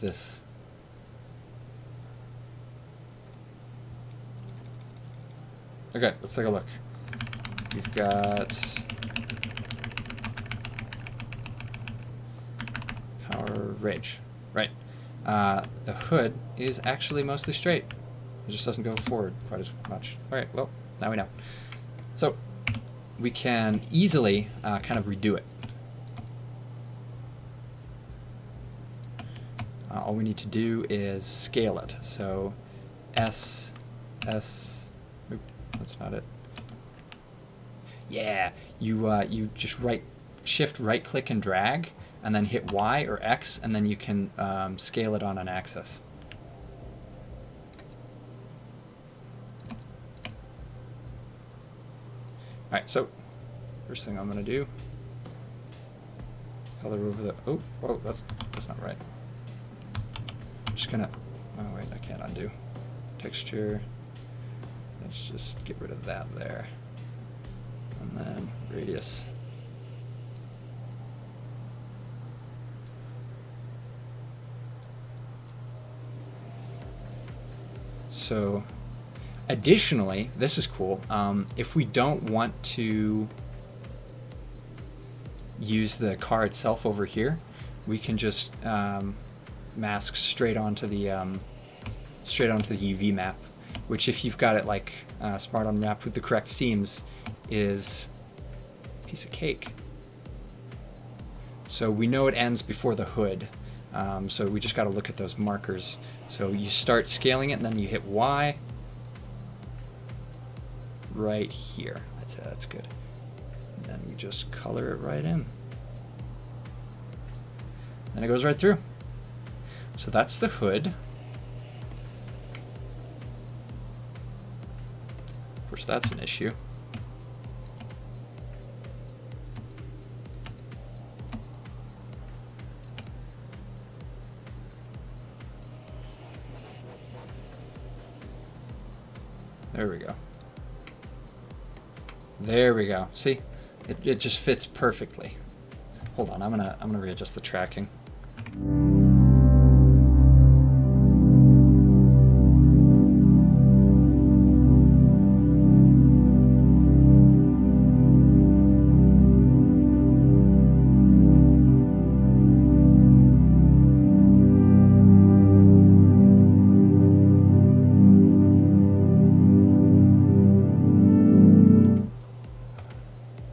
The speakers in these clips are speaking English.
this. Okay, let's take a look. We've got power rage, right? The hood is actually mostly straight. It just doesn't go forward quite as much. All right, well, now we know. So we can easily kind of redo it. All we need to do is scale it. So S, oop, that's not it. Yeah, you just shift right click and drag, and then hit Y or X, and then you can scale it on an axis. All right, so first thing I'm gonna do, color over the, oh, whoa, that's not right. I'm just gonna, oh wait, I can't undo. Texture, let's just get rid of that there. And then radius. So additionally, this is cool. If we don't want to use the car itself over here, we can just mask straight onto the UV map, which if you've got it like smart on map with the correct seams, is a piece of cake. So we know it ends before the hood. So we just got to look at those markers. So you start scaling it, and then you hit Y right here. That's good. And then we just color it right in. And it goes right through. So that's the hood. Of course, that's an issue. There we go. There we go. See, it just fits perfectly. Hold on, I'm gonna readjust the tracking.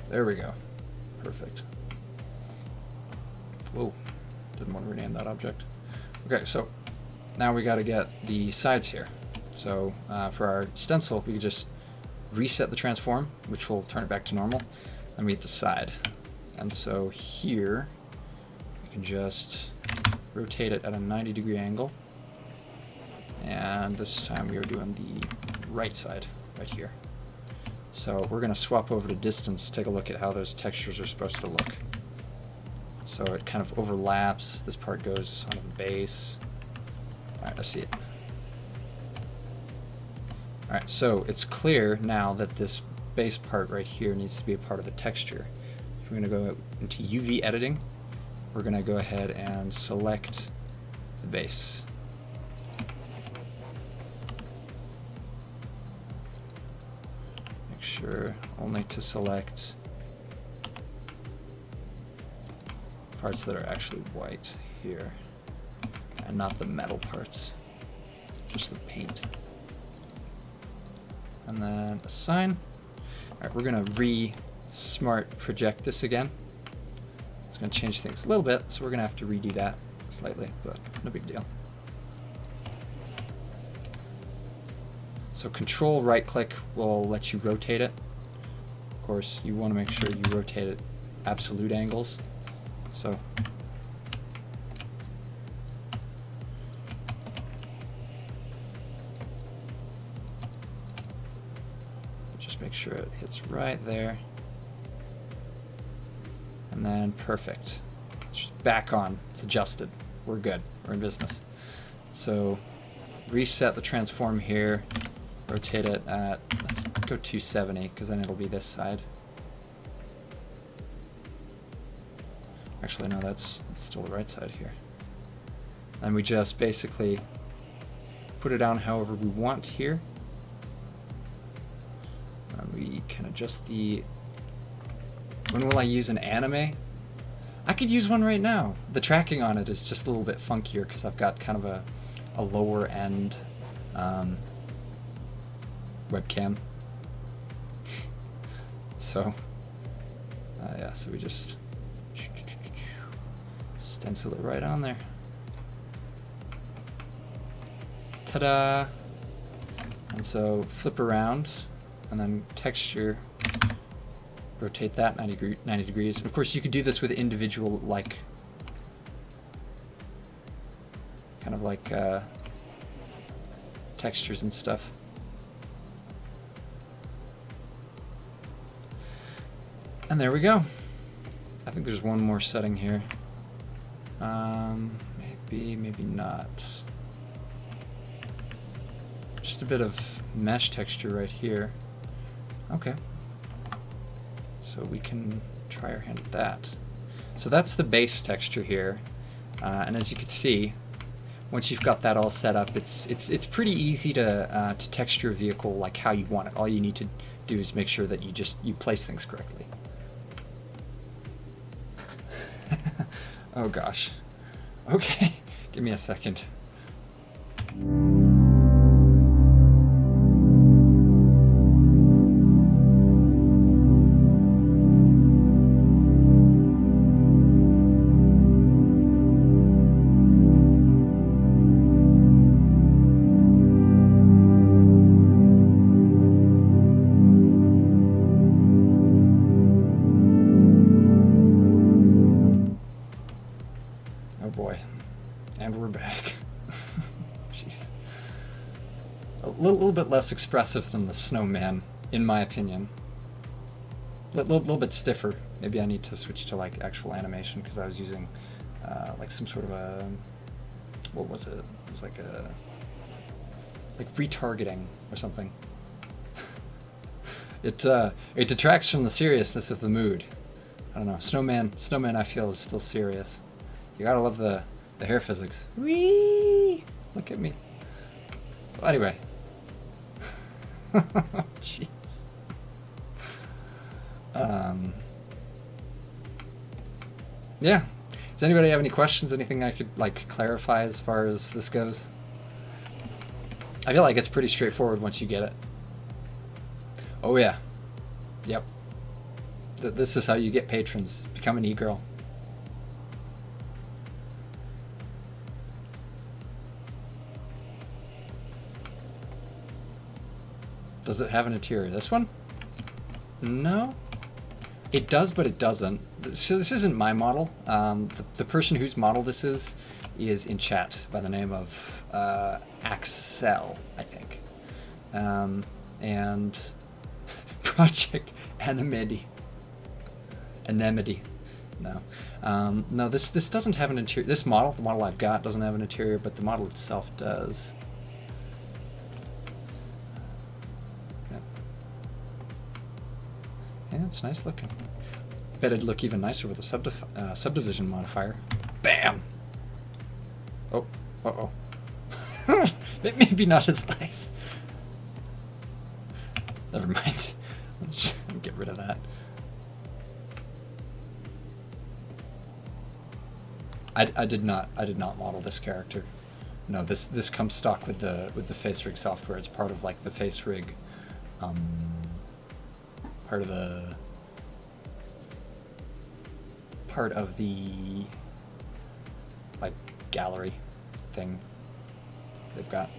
There we go. Perfect. Whoa, didn't want to rename that object. Okay, so now we got to get the sides here. So for our stencil, we can just reset the transform, which will turn it back to normal, and we hit the side. And so here, we can just rotate it at a 90-degree angle. And this time we are doing the right side, right here. So we're going to swap over to distance, take a look at how those textures are supposed to look. So it kind of overlaps, this part goes onto the base. Alright, let's see it. Alright, so it's clear now that this base part right here needs to be a part of the texture. If we're going to go into UV editing, we're going to go ahead and select the base. Sure, only to select parts that are actually white here, and not the metal parts, just the paint. And then assign. Alright, we're going to smart project this again. It's going to change things a little bit, so we're going to have to redo that slightly, but no big deal. So control right click will let you rotate it. Of course, you want to make sure you rotate it absolute angles. So just make sure it hits right there. And then perfect. It's just back on. It's adjusted. We're good. We're in business. So reset the transform here. Rotate it at, let's go 270, because then it'll be this side. Actually, no, that's still the right side here. and we just basically put it on however we want here. And we can adjust the... When will I use an anime? I could use one right now. The tracking on it is just a little bit funkier because I've got kind of a lower end webcam. So, yeah, so we just stencil it right on there. Ta-da! And so flip around and then texture, rotate that 90 degrees. Of course, you could do this with individual, like, kind of like textures and stuff. And there we go. I think there's one more setting here. Maybe not. Just a bit of mesh texture right here. Okay. So we can try our hand at that. So that's the base texture here. And as you can see, once you've got that all set up, it's pretty easy to texture a vehicle like how you want it. All you need to do is make sure that you place things correctly. Oh gosh. Okay, give me a second. Oh boy, and we're back. Jeez. A little bit less expressive than the snowman, in my opinion. A little bit stiffer. Maybe I need to switch to like actual animation because I was using like some sort of a, what was it? It was like retargeting or something. It detracts from the seriousness of the mood. I don't know. Snowman I feel is still serious. You gotta love the hair physics. Whee! Look at me. Well, anyway. Jeez. Yeah. Does anybody have any questions? Anything I could like clarify as far as this goes? I feel like it's pretty straightforward once you get it. Oh yeah. Yep. This is how you get patrons. Become an e-girl. Does it have an interior? This one? No. It does, but it doesn't. So this isn't my model. The person whose model this is in chat by the name of Axel, I think. And Project Anemone. No. No, this doesn't have an interior. This model, the model I've got, doesn't have an interior, but the model itself does. Yeah, it's nice looking. Bet it'd look even nicer with a subdivision modifier. Bam! Oh, uh-oh. Maybe not as nice. Never mind. Let's get rid of that. I did not model this character. No, this comes stock with the face rig software. It's part of like the face rig part of the like gallery thing they've got.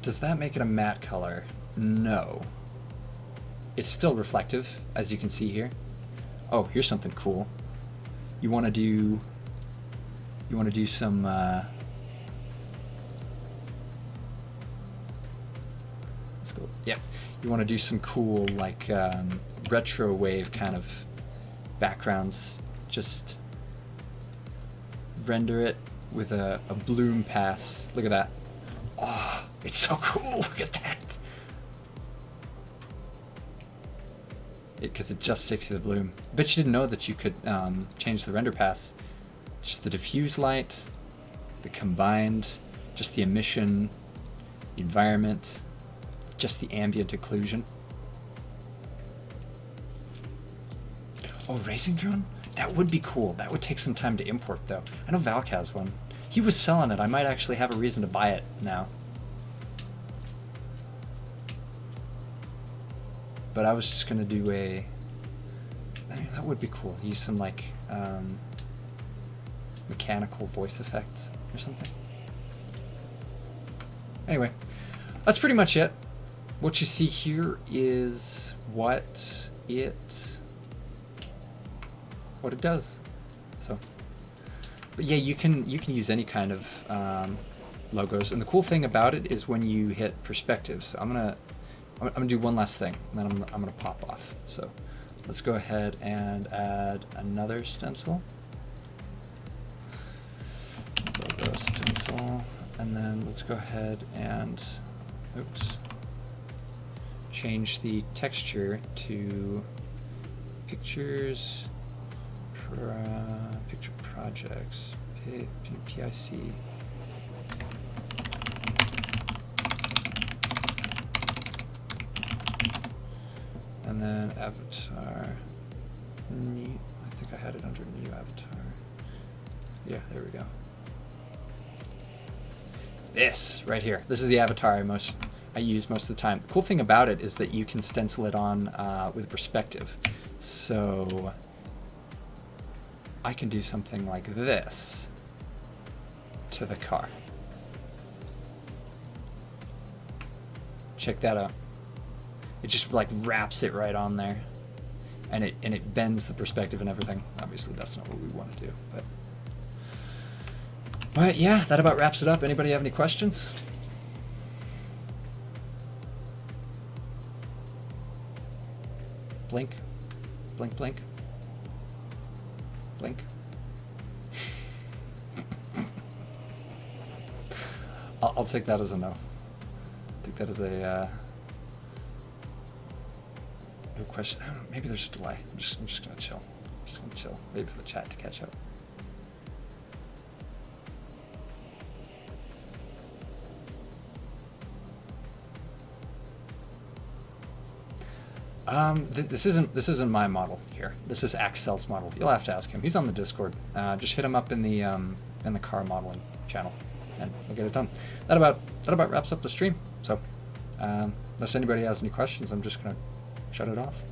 Does that make it a matte color? No. It's still reflective, as you can see here. Oh, here's something cool. You want to do some let's go. Yeah. You want to do some cool like retro wave kind of backgrounds. Just render it with a bloom pass. Look at that. Oh, it's so cool. Look at that. Because it just sticks to the bloom. I bet you didn't know that you could change the render pass just the diffuse light, the combined, just the emission, the environment, just the ambient occlusion. Oh, racing drone? That would be cool. That would take some time to import, though. I know Valk has one. He was selling it. I might actually have a reason to buy it now. But I was just going to do a... I mean, that would be cool. Use some, like, mechanical voice effects or something. Anyway, that's pretty much it. What you see here is what it does. So, but yeah, you can use any kind of logos, and the cool thing about it is when you hit perspective. So I'm gonna do one last thing, and then I'm gonna pop off. So let's go ahead and add another stencil. Logo stencil, and then let's go ahead and change the texture to pictures. Picture projects, PIC. And then avatar. New, I think I had it under new avatar. Yeah, there we go. This right here. This is the avatar I use most of the time. The cool thing about it is that you can stencil it on with perspective. So I can do something like this to the car. Check that out. It just like wraps it right on there, and it bends the perspective and everything. Obviously, that's not what we want to do, but yeah, that about wraps it up. Anybody have any questions? Blink, blink, blink. Blink. I'll take that as a no. Take that as a no question. I don't know, maybe there's a delay. I'm just gonna chill. I'm just gonna chill. Wait for the chat to catch up. This isn't my model here. This is Axel's model. You'll have to ask him. He's on the Discord. Just hit him up in the car modeling channel, and we'll get it done. That about wraps up the stream. So, unless anybody has any questions, I'm just gonna shut it off.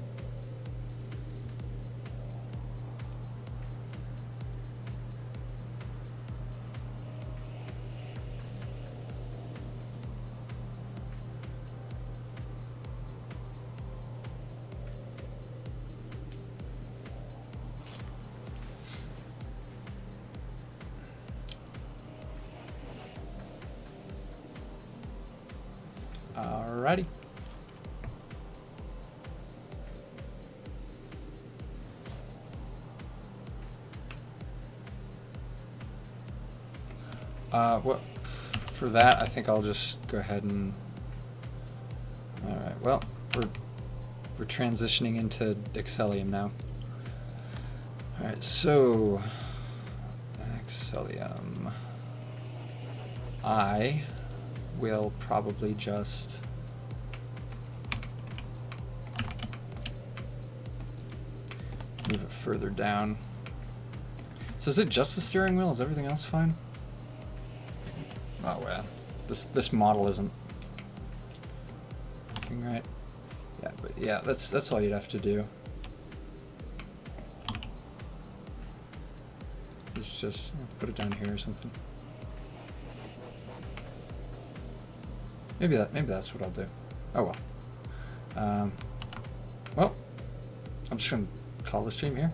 Alrighty. What for that? I think I'll just go ahead and. All right. Well, we're transitioning into decal-ing now. All right. So, decal-ing. I will probably just move it further down. So is it just the steering wheel? Is everything else fine? Oh well, this model isn't working right. Yeah, but yeah, that's all you'd have to do. It's just put it down here or something. Maybe that's what I'll do. Oh well. Well, I'm just gonna call the stream here.